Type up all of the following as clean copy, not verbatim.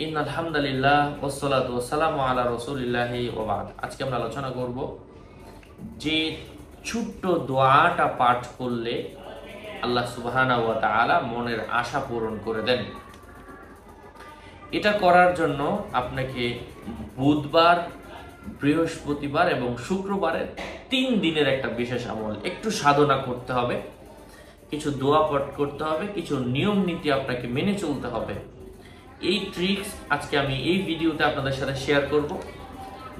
ইন্নাল হামদুলিল্লাহ ওয়াসসালাতু ওয়াসসালামু আলা রাসূলিল্লাহি ওয়া বা'দ। আজকে আমরা আলোচনা করব যে ছোট্ট দোয়াটা পাঠ করলে আল্লাহ সুবহানাহু ওয়া তাআলা মনের আশা পূরণ করে দেন। এটা করার জন্য আপনাকে বুধবার, বৃহস্পতিবার এবং শুক্রবারের 3 দিনের একটা বিশেষ আমল একটু সাধনা করতে হবে, কিছু দোয়া পাঠ করতে হবে, কিছু নিয়ম নীতি আপনাকে মেনে চলতে হবে। এই ট্রিক্স আজকে আমি এই ভিডিওতে আপনাদের সাথে শেয়ার করব।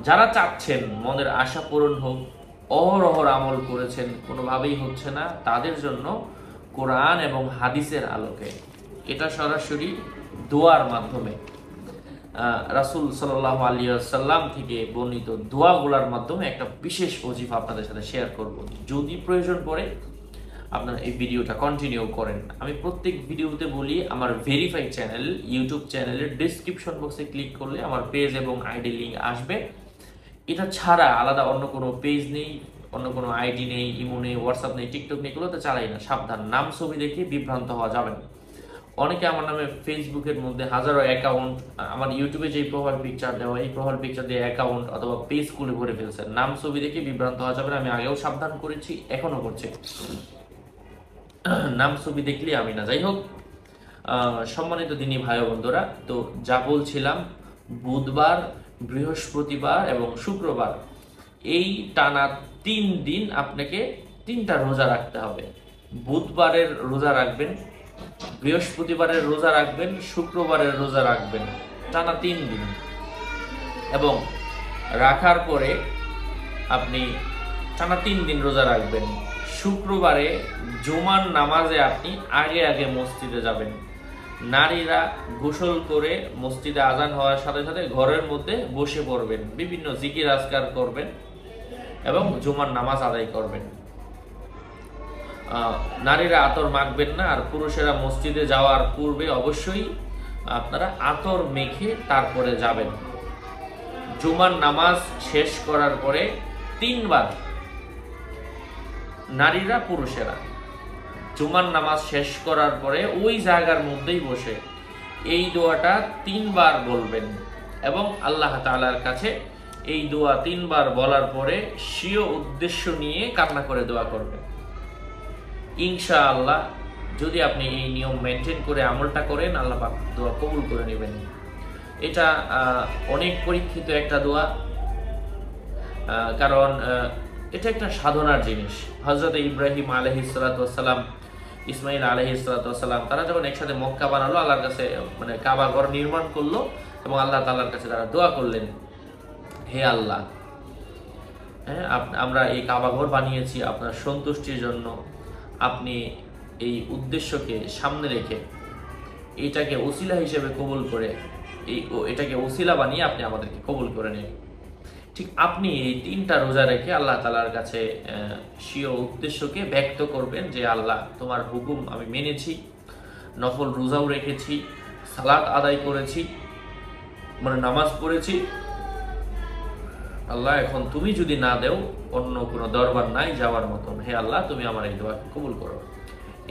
যারা চাচ্ছেন মনের আশা পূরণ হোক, অহরহ আমল করেছেন কোনোভাবেই হচ্ছে না, তাদের জন্য কোরআন এবং হাদিসের আলোকে, এটা সরাসরি দোয়ার মাধ্যমে রাসূল সাল্লাল্লাহু আলাইহি ওয়াসাল্লাম থেকে বর্ণিত দোয়াগুলোর মাধ্যমে একটা বিশেষ ওজিফা আপনাদের সাথে শেয়ার করব। যদি প্রয়োজন পড়ে আপনারা এই ভিডিওটা কন্টিনিউ করেন। আমি প্রত্যেক ভিডিওতে বলি, আমার ভেরিফাইড চ্যানেল ইউটিউব চ্যানেলের ডেসক্রিপশন বক্সে ক্লিক করলে আমার পেজ এবং আইডি লিঙ্ক আসবে। এটা ছাড়া আলাদা অন্য কোনো পেজ নেই, অন্য কোনো আইডি নেই, ইমো নেই, হোয়াটসঅ্যাপ নেই, টিকটক নেই, এগুলো তো চালাই না। সাবধান, নাম ছবি দেখে বিভ্রান্ত হওয়া যাবে না। অনেকে আমার নামে ফেসবুকের মধ্যে হাজারো অ্যাকাউন্ট, আমার ইউটিউবে যে প্রোফাইল পিকচার দেওয়া, এই প্রোফাইল পিকচার দিয়ে অ্যাকাউন্ট অথবা পেজ খুলে ভরে ফেলছে। নাম ছবি দেখে বিভ্রান্ত হওয়া যাবে না। আমি আগেও সাবধান করেছি, এখনো করছি। নাম ছবি দেখলে আমি না। যাই হোক, সম্মানিত দিনী ভাই বন্ধুরা, তো যা বলছিলাম, বুধবার, বৃহস্পতিবার এবং শুক্রবার এই টানা 3 দিন আপনাকে 3টা রোজা রাখতে হবে। বুধবারের রোজা রাখবেন, বৃহস্পতিবারের রোজা রাখবেন, শুক্রবারের রোজা রাখবেন, টানা 3 দিন। এবং রাখার পরে আপনি টানা 3 দিন রোজা রাখবেন। শুক্রবারে জুমার নামাজে আপনি আগে আগে মসজিদে যাবেন। নারীরা গোসল করে মসজিদে আজান হওয়ার সাথে সাথে ঘরের মধ্যে বসে পড়বেন, বিভিন্ন জিকির আজকার করবেন এবং জুমার নামাজ আদায় করবেন। নারীরা আতর মাখবেন না। আর পুরুষেরা মসজিদে যাওয়ার পূর্বে অবশ্যই আপনারা আতর মেখে তারপরে যাবেন। জুমার নামাজ শেষ করার পরে 3 বার নারীরা পুরুষেরা জুমার নামাজ শেষ করার পরে ওই জায়গার মধ্যেই বসে এই দোয়াটা 3 বার বলবেন এবং আল্লাহ তাআলার কাছে এই দোয়া 3 বার বলার পরে স্বীয় উদ্দেশ্য নিয়ে কান্না করে দোয়া করবেন। ইনশাআল্লাহ যদি আপনি এই নিয়ম মেনটেন করে আমলটা করেন, আল্লাহ পাক দোয়া কবুল করে নেবেন। এটা অনেক পরীক্ষিত একটা দোয়া, কারণ এটা একটা সাধনার জিনিস। হযরত ইব্রাহিম আলাইহিস সালাতু ওয়াস সালাম, ইসমাইল আলাইহিস সালাতু ওয়াস সালাম, তারা যখন একসাথে মক্কা বানালো, আল্লাহর কাছে মানে কাবা ঘর নির্মাণ করলো এবং আল্লাহ তাআলার কাছে তারা দোয়া করলেন, হে আল্লাহ, হ্যাঁ, আমরা এই কাবা ঘর বানিয়েছি আপনার সন্তুষ্টির জন্য। আপনি এই উদ্দেশ্যকে সামনে রেখে এটাকে ওসিলা হিসেবে কবুল করে, এটাকে ওসিলা বানিয়ে আপনি আমাদেরকে কবুল করে নিন। ঠিক আপনি এই 3টা রোজা রেখে আল্লাহ তাআলার কাছে স্বীয় উদ্দেশ্যকে ব্যক্ত করবেন যে আল্লাহ, তোমার হুকুম আমি মেনেছি, নফল রোজাও রেখেছি, সালাত আদায় করেছি, মানে নামাজ পড়েছি। আল্লাহ, এখন তুমি যদি না দেও, অন্য কোনো দরবার নাই যাওয়ার মতন। হে আল্লাহ, তুমি আমার এই দোয়াকে কবুল করো।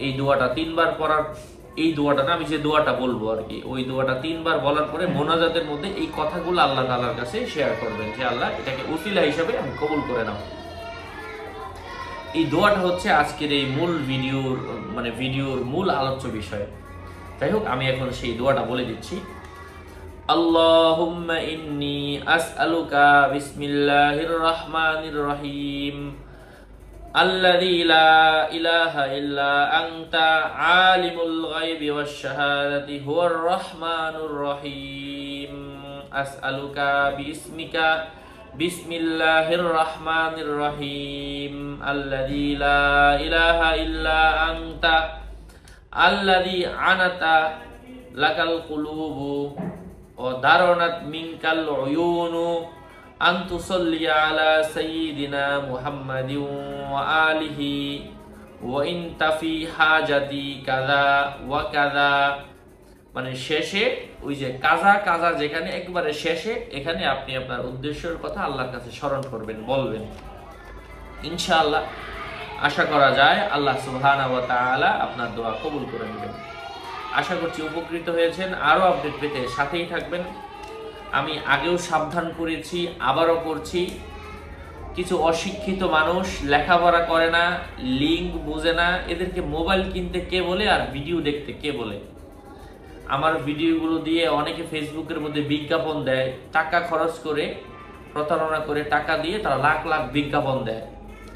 এই দোয়াটা 3 বার পড়ার, এই দোয়াটা না, আমি যে দোয়াটা বলবো আর কি, ওই দোয়াটা 3 বার বলার পরে মোনাজাতের মধ্যে এই কথাগুলো আল্লাহ তাআলার কাছে শেয়ার করবেন যে আল্লাহ, এটাকে উসিলা হিসেবে আমি কবুল করে নাও। এই দোয়াটা হচ্ছে আজকের এই মূল ভিডিওর মূল আলোচ্য বিষয়। যাই হোক, আমি এখন সেই দোয়াটা বলে দিচ্ছি। আল্লাহুম্মা ইন্নী আসআলুকা বিসমিল্লাহির রহমানির রহিম আল্লাযী লা ইলাহা ইল্লা আনতা আলিমুল গায়বি ওয়াশ শাহাদাতি হুয়ার রহমানুর রহিম আসআলুকা বিসমিকা বিসমিল্লাহির রহমানির রহিম আল্লাযী লা ইলাহা ইল্লা আনতা আল্লাযী আনাতা লাকাল কুলুবু ও দারনাত মিনকাল উয়ুনু আন তুসাল্লি আলা সাইয়্যিদিনা মুহাম্মাদিন ওয়া আলিহি ওয়া ইন তাফি হাজাতি কাযা ওয়া কাযা। মানে শেষে ওই যে কাযা কাযা যেখানে একবারে শেষে, এখানে আপনি আপনার উদ্দেশ্যের কথা আল্লাহর কাছে স্মরণ করবেন, বলবেন। ইনশাআল্লাহ আশা করা যায় আল্লাহ সুবহানাহু ওয়া তাআলা আপনার দোয়া কবুল করে নেবেন। আশা করছি উপকৃত হয়েছেন। আরও আপডেট পেতে সাথেই থাকবেন। আমি আগেও সাবধান করেছি, আবারও করছি, কিছু অশিক্ষিত মানুষ লেখাপড়া করে না, লিঙ্ক বুঝে না, এদেরকে মোবাইল কিনতে কে বলে আর ভিডিও দেখতে কে বলে। আমার ভিডিওগুলো দিয়ে অনেকে ফেসবুকের মধ্যে বিজ্ঞাপন দেয়, টাকা খরচ করে, প্রতারণা করে টাকা দিয়ে তারা লাখ লাখ বিজ্ঞাপন দেয়।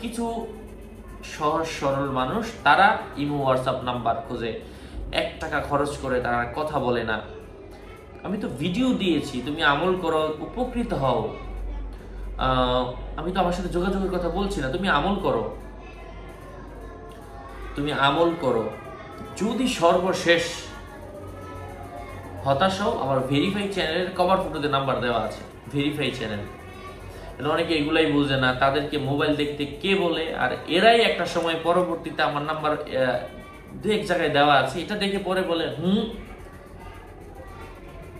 কিছু সহজ সরল মানুষ তারা ইমো হোয়াটসঅ্যাপ নাম্বার খোঁজে, 1 টাকা খরচ করে তারা কথা বলে না। আমি তো ভিডিও দিয়েছি, তুমি আমল করো, উপকৃত হও। আমি তো আমার সাথে যোগাযোগের কথা বলছি না, তুমি আমল করো, তুমি আমল করো। যদি সর্বশেষ হতাশ হও, আমার ভেরিফাই চ্যানেলের কভার ফটোতে নাম্বার দেওয়া আছে, ভেরিফাই চ্যানেল। অনেকে এগুলাই বুঝে না, তাদেরকে মোবাইল দেখতে কে বলে, আর এরাই একটা সময় পরবর্তীতে আমার নাম্বার 2-1 জায়গায় দেওয়া আছে, এটা দেখে পরে বলে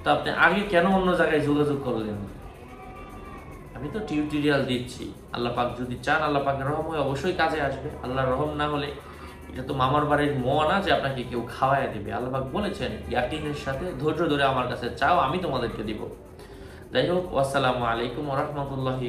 তো আপনি আগে কেন অন্য জায়গায় যোগাযোগ করলেন। আমি তো টিউটোরিয়াল দিচ্ছি, আল্লাহ পাক যদি চান, আল্লাহ পাকের রহম হয়ে অবশ্যই কাজে আসবে। আল্লাহর রহম না হলে এটা তো মামার বাড়ির মোয়া না যে আপনাকে কেউ খাওয়ায় দিবে। আল্লাহ পাক বলেছেন ইয়াকিনের সাথে ধৈর্য ধরে আমার কাছে চাও, আমি তোমাদেরকে দিব। যাই হোক, আসসালামু আলাইকুম ওয়া রাহমাতুল্লাহি।